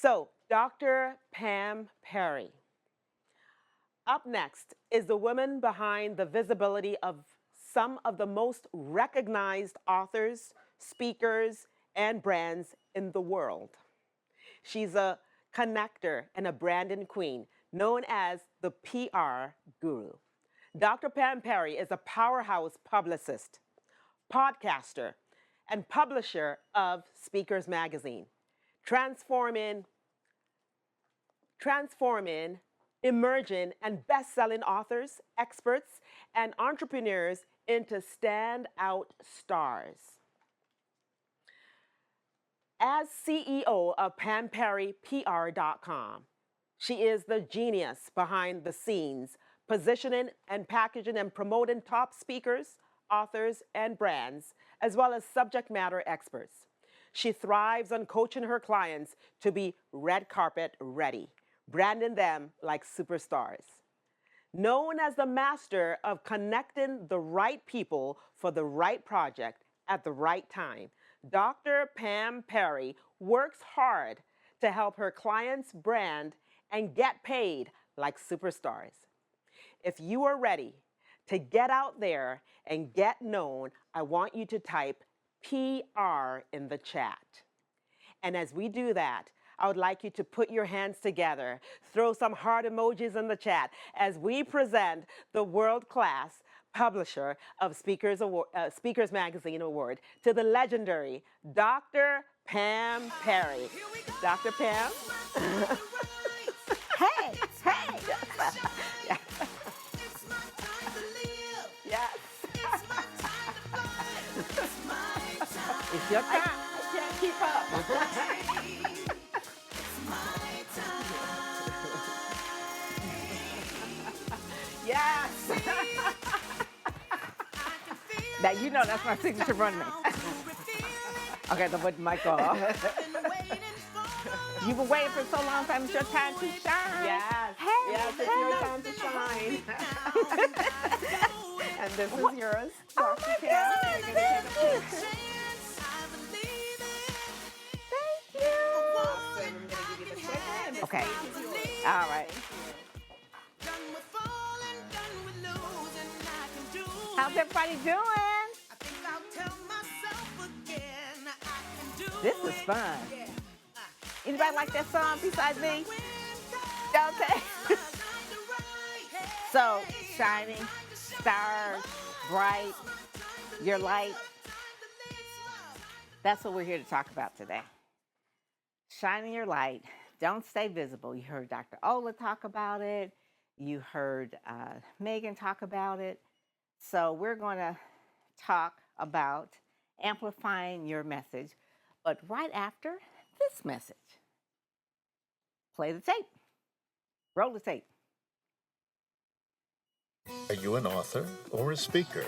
So, Dr. Pam Perry. Up next is the woman behind the visibility of some of the most recognized authors, speakers, and brands in the world. She's a connector and a branding queen, known as the PR guru. Dr. Pam Perry is a powerhouse publicist, podcaster, and publisher of Speakers Magazine, transforming, emerging, and best-selling authors, experts, and entrepreneurs into standout stars. As CEO of PamPerry PR.com, she is the genius behind the scenes, positioning and packaging and promoting top speakers, authors, and brands, as well as subject matter experts. She thrives on coaching her clients to be red carpet ready, branding them like superstars. Known as the master of connecting the right people for the right project at the right time, Dr. Pam Perry works hard to help her clients brand and get paid like superstars. If you are ready to get out there and get known, I want you to type PR in the chat. And as we do that, I would like you to put your hands together, throw some heart emojis in the chat as we present the world-class publisher of Speakers Magazine Award to the legendary Dr. Pam Perry. Dr. Pam? Hey, hey. Yes. Yes. It's your time. I can't keep up. Yes. Now, you know that's my signature running. Okay, the put the mic off. You've been waiting for so long, time. It's your time to shine. Yes. Hey, Yes, it's your time to shine. And this is yours, Oh Dr. my Pam. God, You're gonna take a thank picture. you. Awesome. I'm gonna give you the clicker, and this Okay. page is yours. All right. How's everybody doing? This is fun. Anybody like that song besides me? Okay. So, shining, stars, bright, your light. That's what we're here to talk about today. Shining your light. Don't stay visible. You heard Dr. Ola talk about it. You heard Megan talk about it. So we're going to talk about amplifying your message, but right after this message. Play the tape. Roll the tape. Are you an author or a speaker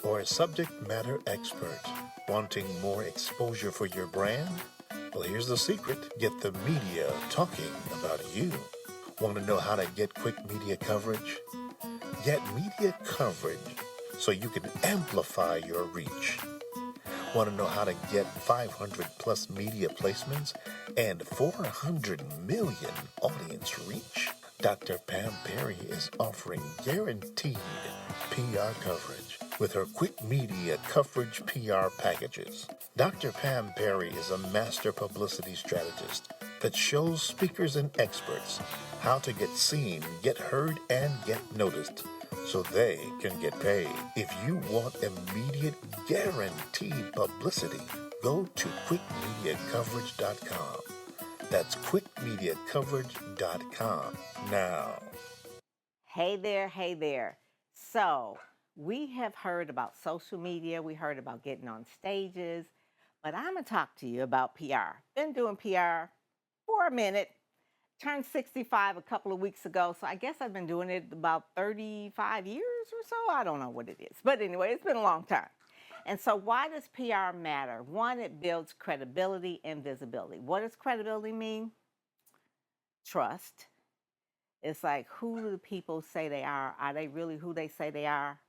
or a subject matter expert wanting more exposure for your brand? Well, here's the secret. Get the media talking about you. Want to know how to get quick media coverage? Get media coverage so you can amplify your reach. Want to know how to get 500 plus media placements and 400 million audience reach? Dr. Pam Perry is offering guaranteed PR coverage with her quick media coverage PR packages. Dr. Pam Perry is a master publicity strategist that shows speakers and experts how to get seen, get heard, and get noticed so they can get paid. If you want immediate guaranteed publicity, go to quickmediacoverage.com. That's quickmediacoverage.com now. Hey there, hey there. So we have heard about social media. We heard about getting on stages, but I'm going to talk to you about PR. Been doing PR for a minute. Turned 65 a couple of weeks ago, so I guess I've been doing it about 35 years or so. I don't know what it is. But anyway, it's been a long time. And so why does PR matter? One, it builds credibility and visibility. What does credibility mean? Trust. It's like, who do the people say they are? Are they really who they say they are?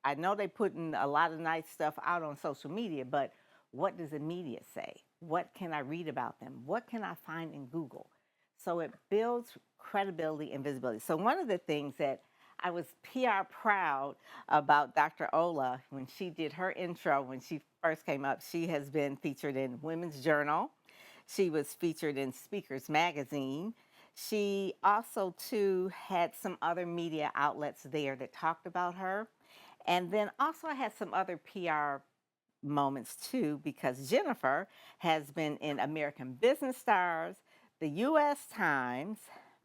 I know they're putting a lot of nice stuff out on social media, but what does the media say? What can I read about them? What can I find in Google? So it builds credibility and visibility. So one of the things that I was PR proud about Dr. Ola when she did her intro, when she first came up, she has been featured in Women's Journal. She was featured in Speakers Magazine. She also, too, had some other media outlets there that talked about her. And then also I had some other PR moments, too, because Jennifer has been in American Business Stars, the U.S. Times,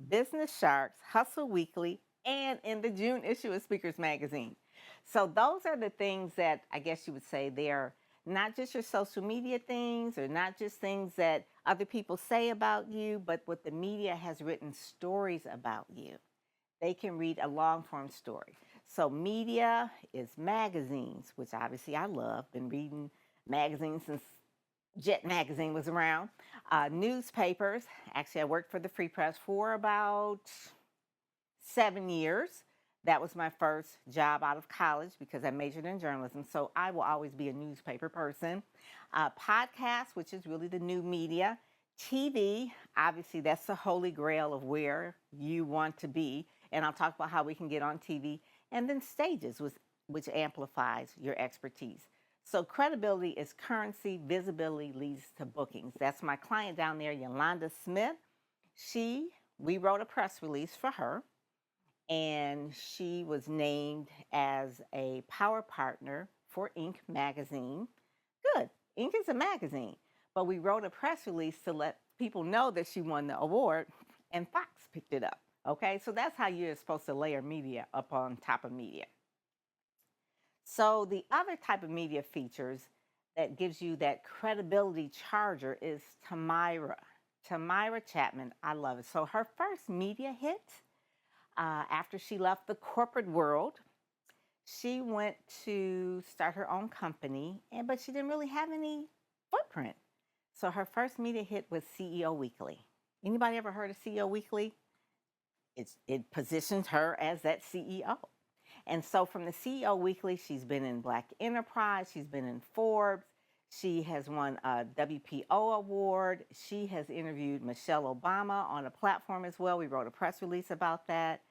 Business Sharks, Hustle Weekly, and in the June issue of Speakers Magazine. So those are the things that I guess you would say they're not just your social media things or not just things that other people say about you, but what the media has written stories about you. They can read a long form story. So media is magazines, which obviously I love. Been reading magazines since Jet Magazine was around. Newspapers. Actually, I worked for the Free Press for about 7 years. That was my first job out of college because I majored in journalism. So I will always be a newspaper person. Podcasts, which is really the new media. TV, obviously that's the holy grail of where you want to be. And I'll talk about how we can get on TV. And then stages, which amplifies your expertise. So credibility is currency, visibility leads to bookings. That's my client down there, Yolanda Smith. We wrote a press release for her, and she was named as a power partner for Inc. magazine. Good, Inc. is a magazine, but we wrote a press release to let people know that she won the award, and Fox picked it up. Okay, so that's how you're supposed to layer media up on top of media. So the other type of media features that gives you that credibility charger is Tamira. Tamira Chapman, I love it. So her first media hit after she left the corporate world, she went to start her own company, but she didn't really have any footprint. So her first media hit was CEO Weekly. Anybody ever heard of CEO Weekly? It positions her as that CEO. And so from the CEO Weekly, she's been in Black Enterprise, she's been in Forbes, she has won a WPO award, she has interviewed Michelle Obama on a platform as well. We wrote a press release about that.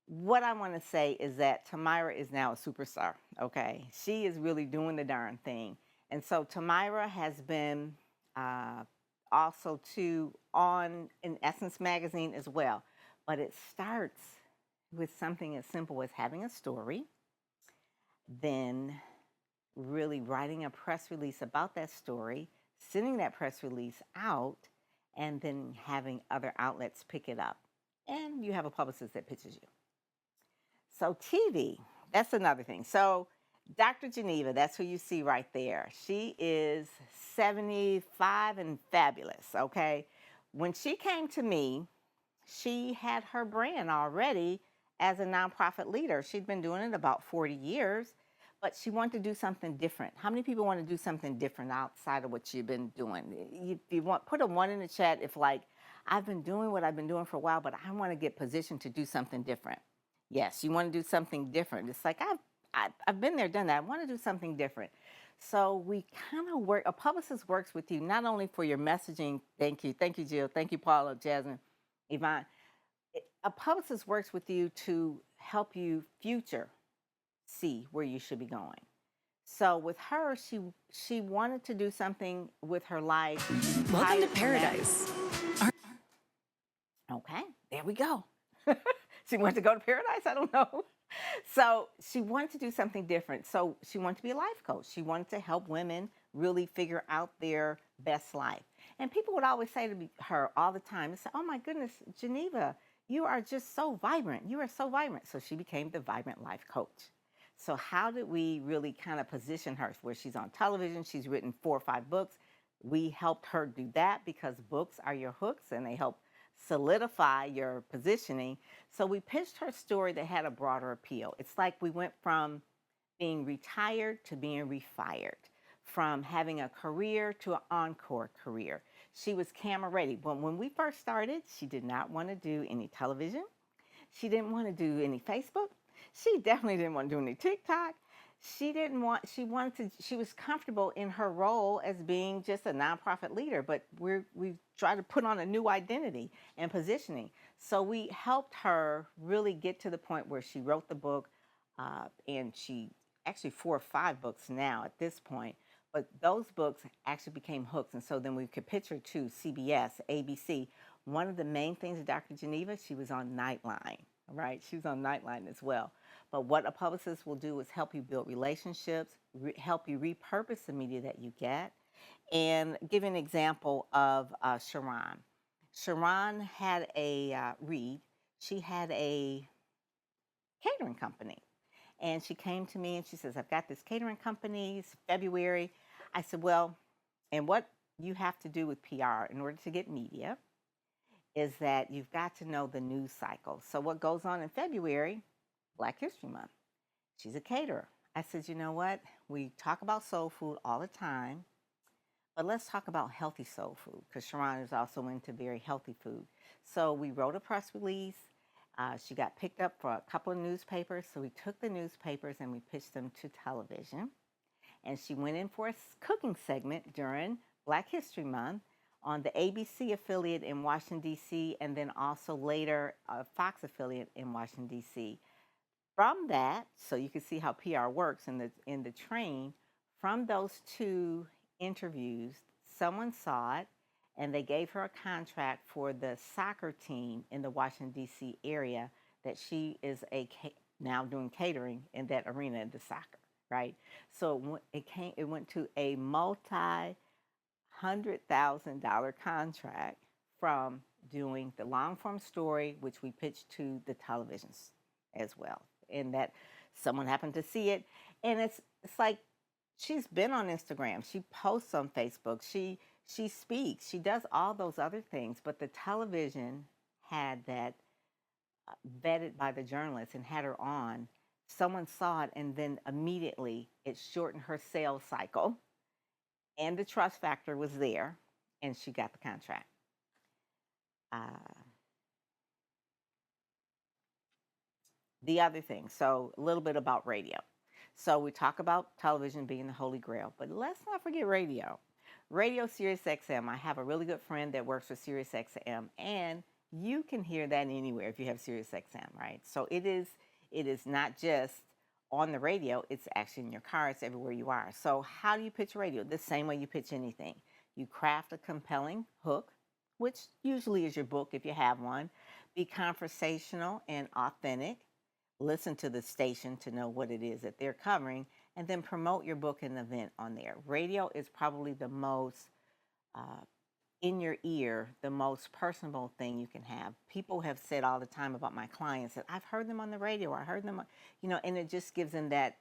What I want to say is that Tamira is now a superstar, okay? She is really doing the darn thing. And so Tamira has been also too on in Essence magazine as well. But it starts with something as simple as having a story, then really writing a press release about that story, sending that press release out, and then having other outlets pick it up. And you have a publicist that pitches you. So TV, that's another thing. So Dr. Geneva, that's who you see right there. She is 75 and fabulous, okay? When she came to me, she had her brand already as a nonprofit leader. She'd been doing it about 40 years, but she wanted to do something different. How many people want to do something different outside of what you've been doing? If you want, put a 1 in the chat if like, I've been doing what I've been doing for a while, but I want to get positioned to do something different. Yes, you want to do something different. It's like, I've been there, done that. I want to do something different. So we kind of work, a publicist works with you not only for your messaging. Thank you, Jill. Thank you, Paula, Jasmine, Yvonne. A publicist works with you to help you future see where you should be going. So with her, she wanted to do something with her life. Welcome to paradise. Okay, there we go. She wanted to go to paradise? I don't know. So she wanted to do something different. So she wanted to be a life coach. She wanted to help women really figure out their best life. And people would always say to her all the time, they say, oh my goodness, Geneva, you are just so vibrant. You are so vibrant. So she became the Vibrant Life Coach. So how did we really kind of position her where she's on television? She's written 4 or 5 books. We helped her do that because books are your hooks and they help solidify your positioning. So we pitched her story that had a broader appeal. It's like we went from being retired to being refired, from having a career to an encore career. She was camera ready. But when we first started, she did not want to do any television. She didn't want to do any Facebook. She definitely didn't want to do any TikTok. she was comfortable in her role as being just a nonprofit leader, but we try to put on a new identity and positioning. So we helped her really get to the point where she wrote the book, and she actually 4 or 5 books now at this point. But those books actually became hooks, and so then we could pitch her to CBS, ABC. One of the main things of Dr. Geneva, she was on Nightline, right? She was on Nightline as well. But what a publicist will do is help you build relationships, help you repurpose the media that you get. And give you an example of Sharon. Sharon had she had a catering company. And she came to me and she says, I've got this catering company, it's February. I said, well, and what you have to do with PR in order to get media is that you've got to know the news cycle. So what goes on in February? Black History Month. She's a caterer. I said, you know what? We talk about soul food all the time, but let's talk about healthy soul food, because Sharon is also into very healthy food. So we wrote a press release. She got picked up for a couple of newspapers. So we took the newspapers and we pitched them to television. And she went in for a cooking segment during Black History Month on the ABC affiliate in Washington, D.C., and then also later a Fox affiliate in Washington, D.C. From that, so you can see how PR works in the train, from those 2 interviews, someone saw it and they gave her a contract for the soccer team in the Washington, D.C. area, that she is now doing catering in that arena in the soccer, right? So it went to a multi-$100,000 contract from doing the long form story, which we pitched to the televisions as well. And that someone happened to see it. And it's like, she's been on Instagram. She posts on Facebook. She speaks. She does all those other things. But the television had that vetted by the journalists and had her on. Someone saw it, and then immediately it shortened her sales cycle. And the trust factor was there, and she got the contract. The other thing, so a little bit about radio. So we talk about television being the holy grail, but let's not forget radio. Radio, Sirius XM. I have a really good friend that works for Sirius XM, and you can hear that anywhere if you have Sirius XM, right? So it is not just on the radio, it's actually in your car, it's everywhere you are. So how do you pitch radio? The same way you pitch anything. You craft a compelling hook, which usually is your book if you have one. Be conversational and authentic. Listen to the station to know what it is that they're covering, and then promote your book and event on there. Radio is probably the most in your ear, the most personable thing you can have. People have said all the time about my clients that I've heard them on the radio, or I heard them, and it just gives them that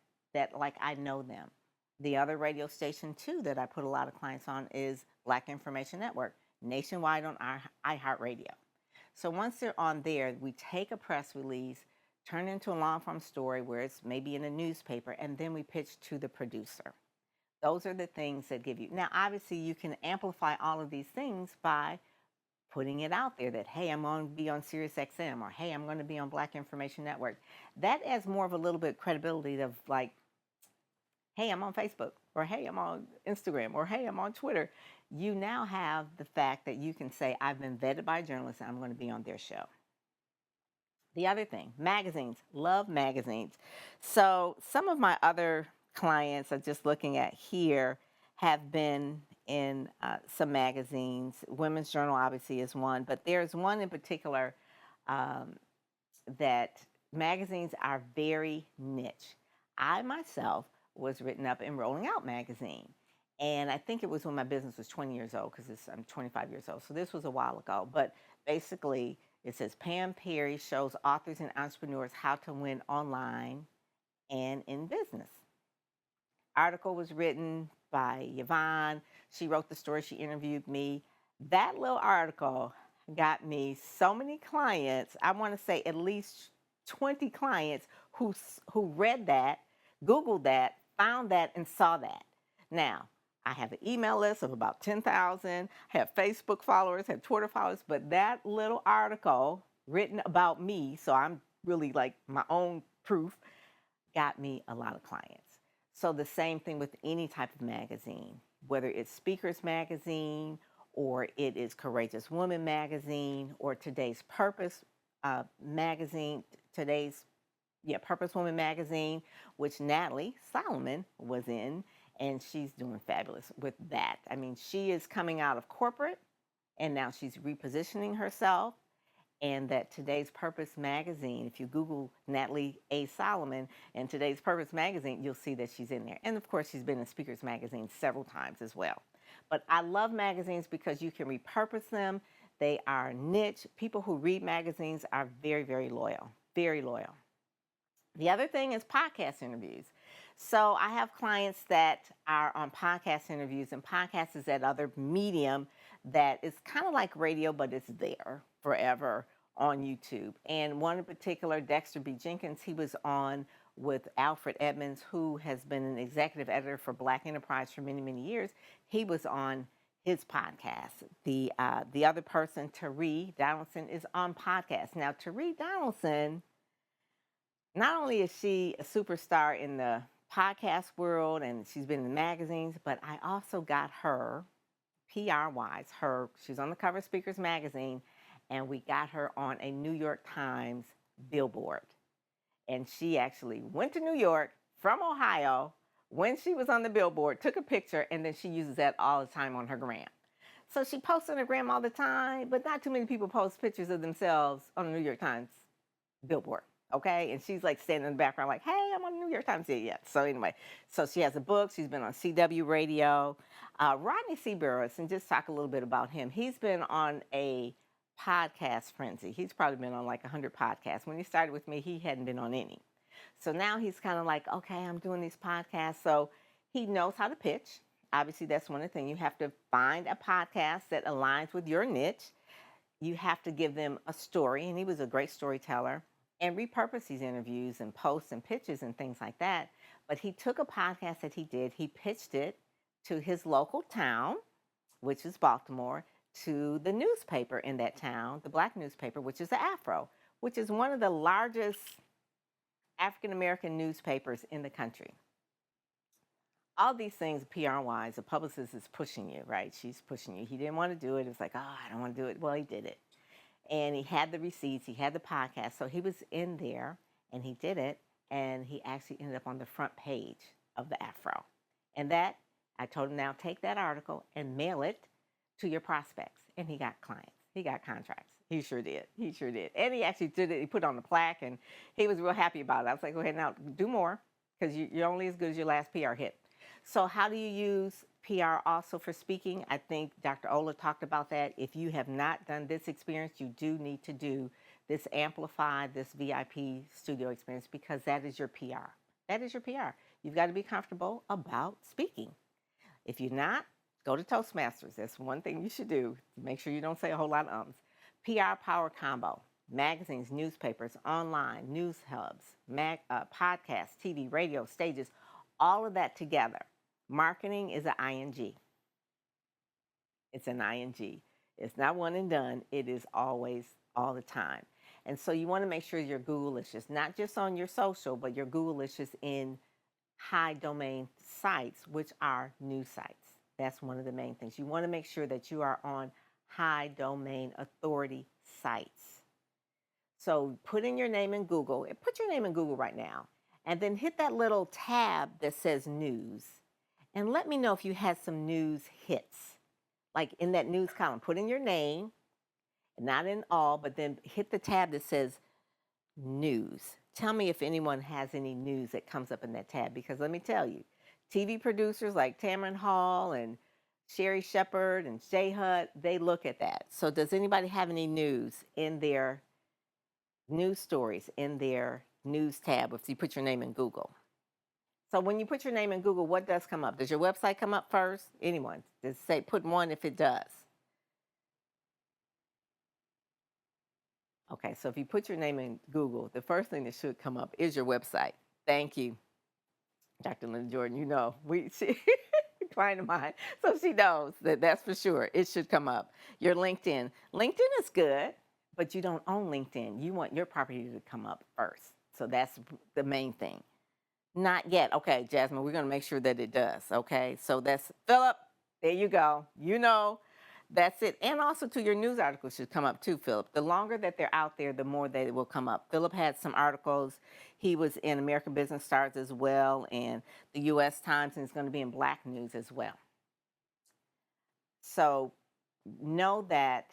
like I know them. The other radio station too that I put a lot of clients on is Black Information Network, nationwide on iHeartRadio. So once they're on there, we take a press release, turn it into a long form story where it's maybe in a newspaper, and then we pitch to the producer. Those are the things that give you. Now, obviously, you can amplify all of these things by putting it out there that, hey, I'm going to be on Sirius XM, or hey, I'm going to be on Black Information Network. That adds more of a little bit credibility of like, hey, I'm on Facebook, or hey, I'm on Instagram, or hey, I'm on Twitter. You now have the fact that you can say, I've been vetted by journalists, and I'm going to be on their show. The other thing, magazines, love magazines. So some of my other clients are just looking at here have been in some magazines. Women's Journal obviously is one, but there's one in particular that magazines are very niche. I myself was written up in Rolling Out magazine. And I think it was when my business was 20 years old, because I'm 25 years old. So this was a while ago. But basically, it says Pam Perry shows authors and entrepreneurs how to win online and in business. Article was written by Yvonne. She wrote the story. She interviewed me. That little article got me so many clients. I want to say at least 20 clients who read that, Googled that, found that, and saw that. Now, I have an email list of about 10,000, have Facebook followers, have Twitter followers, but that little article written about me, so I'm really like my own proof, got me a lot of clients. So the same thing with any type of magazine, whether it's Speakers Magazine or it is Courageous Woman Magazine or Today's Purpose Magazine, Purpose Woman Magazine, which Natalie Solomon was in, and she's doing fabulous with that. I mean, she is coming out of corporate, and now she's repositioning herself. And that Today's Purpose Magazine, if you Google Natalie A. Solomon and Today's Purpose Magazine, you'll see that she's in there. And of course, she's been in Speakers Magazine several times as well. But I love magazines because you can repurpose them. They are niche. People who read magazines are very, very loyal, very loyal. The other thing is podcast interviews. So I have clients that are on podcast interviews, and podcast is that other medium that is kind of like radio, but it's there forever on YouTube. And one in particular, Dexter B. Jenkins, he was on with Alfred Edmonds, who has been an executive editor for Black Enterprise for many, many years. He was on his podcast. The other person, Tari Donaldson, is on podcast. Now, Tari Donaldson, not only is she a superstar in the podcast world and she's been in magazines, but I also got her, PR-wise, she's on the cover of Speakers Magazine, and we got her on a New York Times billboard. And she actually went to New York from Ohio when she was on the billboard, took a picture, and then she uses that all the time on her gram. So she posts on her gram all the time, but not too many people post pictures of themselves on the New York Times billboard. Okay, and she's like standing in the background like, hey, I'm on the New York Times yet. So anyway, so she has a book. She's been on CW Radio. Rodney Seaburris, and just talk a little bit about him. He's been on a podcast frenzy. He's probably been on like 100 podcasts. When he started with me, he hadn't been on any. So now he's kind of like, okay, I'm doing these podcasts. So he knows how to pitch. Obviously, that's one of the things. You have to find a podcast that aligns with your niche. You have to give them a story, and he was a great storyteller, and repurpose these interviews and posts and pitches and things like that. But he took a podcast that he did, he pitched it to his local town, which is Baltimore, to the newspaper in that town, the Black newspaper, which is the Afro, which is one of the largest African-American newspapers in the country. All these things, PR-wise, a publicist is pushing you, right? She's pushing you. He didn't want to do it. It's like, oh, I don't want to do it. Well, he did it. And he had the receipts. He had the podcast. So he was in there, and he did it. And he actually ended up on the front page of the Afro. And that, I told him, now take that article and mail it to your prospects. And he got clients. He got contracts. He sure did. He sure did. And he actually did it. He put it on the plaque, and he was real happy about it. I was like, go ahead now, do more, because you're only as good as your last PR hit. So how do you use PR also for speaking? I think Dr. Ola talked about that. If you have not done this experience, you do need to do this Amplify, this VIP studio experience, because that is your PR. That is your PR. You've got to be comfortable about speaking. If you're not, go to Toastmasters. That's one thing you should do. Make sure you don't say a whole lot of ums. PR Power Combo. Magazines, newspapers, online, news hubs, podcasts, TV, radio, stages, all of that together. Marketing is an ING. It's an ING. It's not one and done. It is always, all the time. And so you want to make sure your Google-licious, not just on your social, but your Google-licious in high domain sites, which are news sites. That's one of the main things. You want to make sure that you are on high domain authority sites. So put in your name in Google. Put your name in Google right now. And then hit that little tab that says news. And let me know if you had some news hits. Like in that news column, put in your name, not in all, but then hit the tab that says news. Tell me if anyone has any news that comes up in that tab, because let me tell you, TV producers like Tamron Hall and Sherry Shepard and Jay Hutt, they look at that. So does anybody have any news in their news stories, in their news tab, if you put your name in Google? So when you put your name in Google, what does come up? Does your website come up first? Anyone? Does it say put one if it does? Okay, so if you put your name in Google, the first thing that should come up is your website. Thank you, Dr. Linda Jordan. You know, she client of mine, so she knows that's for sure. It should come up. Your LinkedIn. LinkedIn is good, but you don't own LinkedIn. You want your property to come up first. So that's the main thing. Not yet. Okay, Jasmine, we're going to make sure that it does. Okay, so that's Philip. There you go. You know, that's it. And also, to your news articles should come up too, Philip. The longer that they're out there, the more they will come up. Philip had some articles. He was in American Business Stars as well, and the U.S. Times, and it's going to be in Black News as well. So know that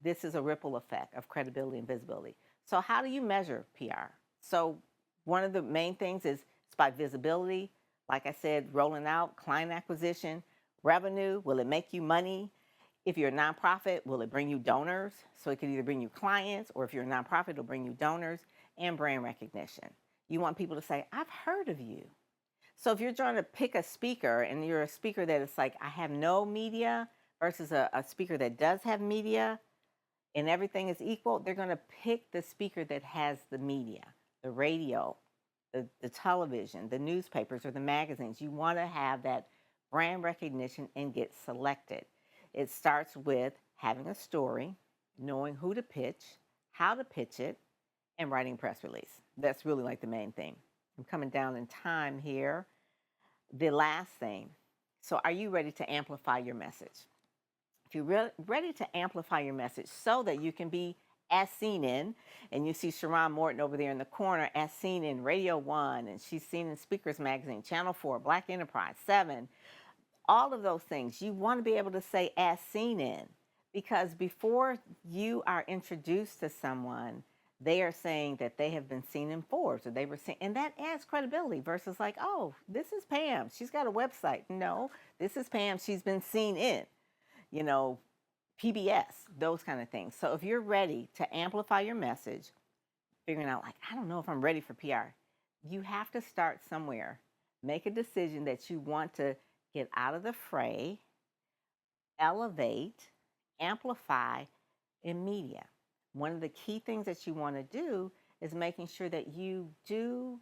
this is a ripple effect of credibility and visibility. So how do you measure PR? So one of the main things is it's by visibility. Like I said, rolling out, client acquisition, revenue. Will it make you money? If you're a nonprofit, will it bring you donors? So it could either bring you clients, or if you're a nonprofit, it'll bring you donors, and brand recognition. You want people to say, I've heard of you. So if you're trying to pick a speaker and you're a speaker that is like, I have no media versus a speaker that does have media and everything is equal, they're going to pick the speaker that has the media, the radio, the television, the newspapers, or the magazines. You want to have that brand recognition and get selected. It starts with having a story, knowing who to pitch, how to pitch it, and writing a press release. That's really like the main thing. I'm coming down in time here. The last thing. So are you ready to amplify your message? If you're ready to amplify your message so that you can be as seen in, and you see Sharon Morton over there in the corner, as seen in Radio 1, and she's seen in Speakers Magazine, Channel 4, Black Enterprise, 7, all of those things. You want to be able to say as seen in, because before you are introduced to someone, they are saying that they have been seen in Forbes, or they were seen, and that adds credibility versus like, oh, this is Pam, she's got a website. No, this is Pam, she's been seen in, you know, PBS, those kind of things. So if you're ready to amplify your message, figuring out like, I don't know if I'm ready for PR, you have to start somewhere. Make a decision that you want to get out of the fray, elevate, amplify in media. One of the key things that you want to do is making sure that you do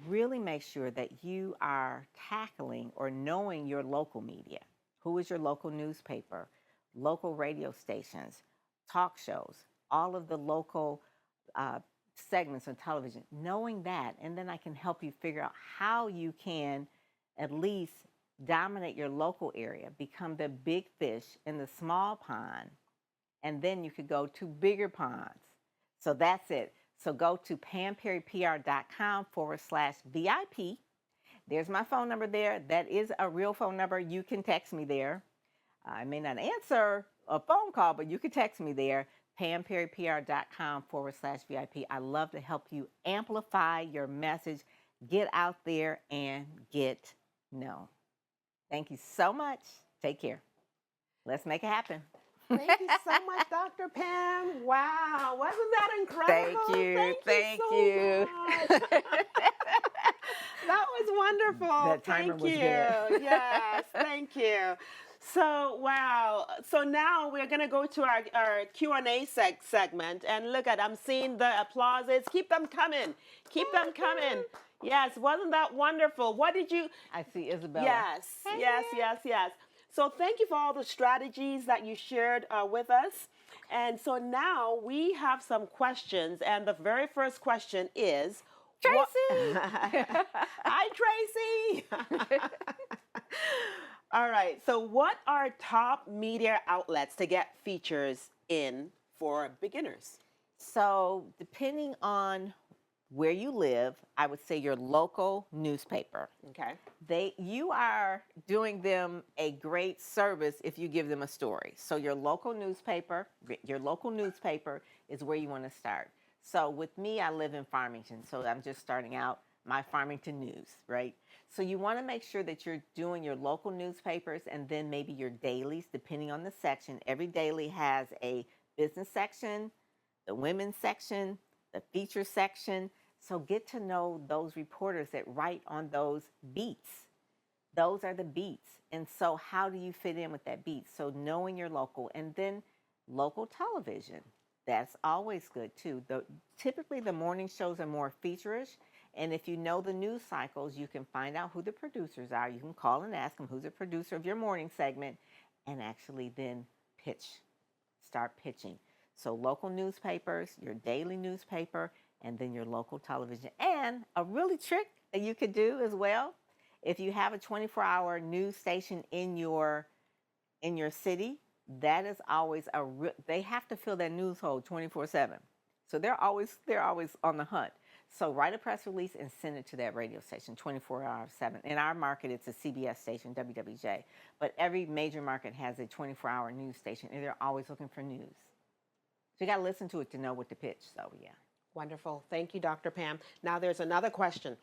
really make sure that you are tackling or knowing your local media. Who is your local newspaper, local radio stations, talk shows, all of the local segments on television, knowing that, and then I can help you figure out how you can at least dominate your local area, become the big fish in the small pond, and then you could go to bigger ponds. So that's it. So go to PamPerryPR.com/VIP. There's my phone number there. That is a real phone number. You can text me there. I may not answer a phone call, but you can text me there. PamPerryPR.com/VIP. I love to help you amplify your message, get out there and get known. Thank you so much. Take care. Let's make it happen. Thank you so much, Dr. Pam. Wow, wasn't that incredible? Thank you. Thank you so much. That was wonderful. That timer Thank was you. good. Yes, thank you. So, wow. So now we're going to go to our Q&A segment. And look I'm seeing the applauses. Keep them coming. Keep them coming. Yes, wasn't that wonderful? What did you... I see Isabella. Yes, Hey, yes. So thank you for all the strategies that you shared with us. And so now we have some questions. And the very first question is... Tracy! Hi, Tracy! All right, so what are top media outlets to get features in for beginners? So depending on where you live, I would say your local newspaper. Okay. You are doing them a great service if you give them a story. So your local newspaper is where you want to start. So with me, I live in Farmington, so I'm just starting out my Farmington news, right? So you want to make sure that you're doing your local newspapers and then maybe your dailies, depending on the section. Every daily has a business section, the women's section, the feature section. So get to know those reporters that write on those beats. Those are the beats. And so how do you fit in with that beat? So knowing your local, and then local television. That's always good too. Typically the morning shows are more feature-ish. And if you know the news cycles, you can find out who the producers are. You can call and ask them who's the producer of your morning segment and actually then start pitching. So local newspapers, your daily newspaper, and then your local television. And a really trick that you could do as well, if you have a 24-hour news station in your city, that is always they have to fill that news hole 24/7. So they're always on the hunt. So write a press release and send it to that radio station 24/7. In our market, it's a CBS station, WWJ. But every major market has a 24-hour news station, and they're always looking for news. So you got to listen to it to know what to pitch. So, yeah. Wonderful. Thank you, Dr. Pam. Now there's another question.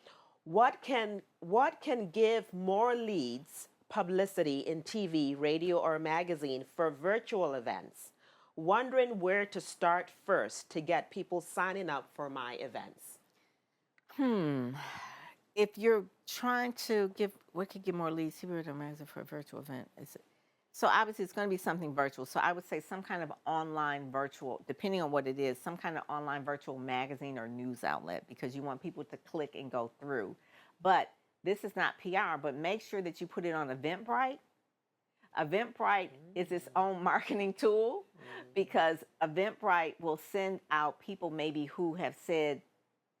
What can give more leads publicity in TV, radio, or magazine for virtual events? Wondering where to start first to get people signing up for my events. If you're trying to what could give more leads? TV, radio, magazine for a virtual event. So obviously it's going to be something virtual. So I would say some kind of online virtual, depending on what it is, some kind of online virtual magazine or news outlet, because you want people to click and go through. But this is not PR, but make sure that you put it on Eventbrite. Eventbrite is its own marketing tool, because Eventbrite will send out people maybe who have said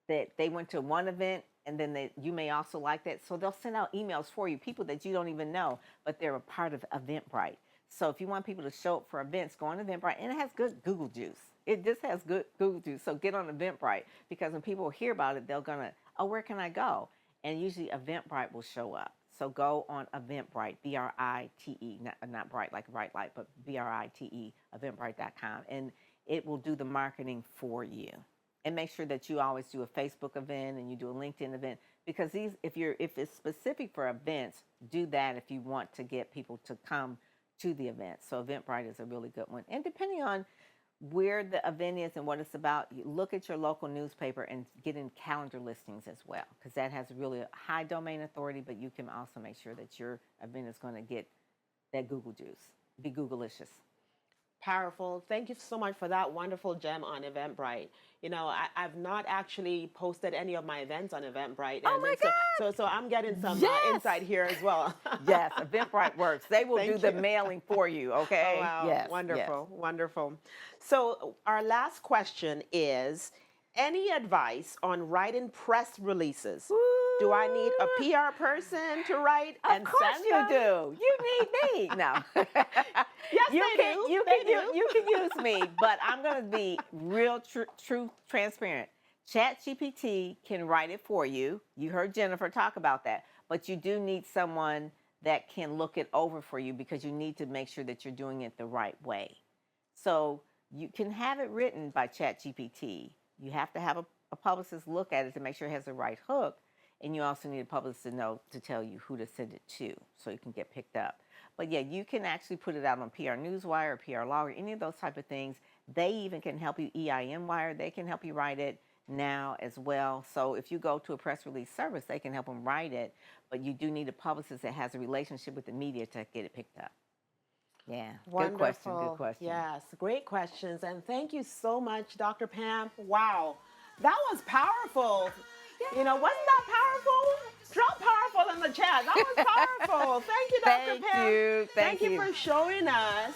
that they went to one event and then you may also like that. So they'll send out emails for you, people that you don't even know, but they're a part of Eventbrite. So if you want people to show up for events, go on Eventbrite. And it has good Google juice. It just has good Google juice. So get on Eventbrite, because when people hear about it, they're going to, oh, where can I go? And usually Eventbrite will show up. So go on Eventbrite, B-R-I-T-E, not bright like a bright light, but B-R-I-T-E, Eventbrite.com. And it will do the marketing for you. And make sure that you always do a Facebook event and you do a LinkedIn event, because if it's specific for events, do that if you want to get people to come to the event. So Eventbrite is a really good one. And depending on where the event is and what it's about, you look at your local newspaper and get in calendar listings as well, because that has really a high domain authority, but you can also make sure that your event is going to get that Google juice, be Google-licious. Powerful. Thank you so much for that wonderful gem on Eventbrite. You know, I've not actually posted any of my events on Eventbrite. Oh my God! So I'm getting some insight here as well. Yes, Eventbrite works. They will do the mailing for you, okay? Oh, wow. Yes. Wonderful, wonderful. So our last question is, any advice on writing press releases? Ooh. Do I need a PR person to write and Of course send you them? do. You need me. No. Yes, You can use me, but I'm going to be real, true, transparent. ChatGPT can write it for you. You heard Jennifer talk about that. But you do need someone that can look it over for you, because you need to make sure that you're doing it the right way. So you can have it written by ChatGPT. You have to have a publicist look at it to make sure it has the right hook. And you also need a publicist to tell you who to send it to, so it can get picked up. But yeah, you can actually put it out on PR Newswire or PR Law or any of those type of things. They even can help you, EIM Wire, they can help you write it now as well. So if you go to a press release service, they can help them write it, but you do need a publicist that has a relationship with the media to get it picked up. Yeah, Wonderful. Good question. Yes, great questions. And thank you so much, Dr. Pam. Wow, that was powerful. You know, wasn't that powerful? Drop powerful in the chat. That was powerful. Thank you, Dr. Pam. Thank you. Thank you for showing us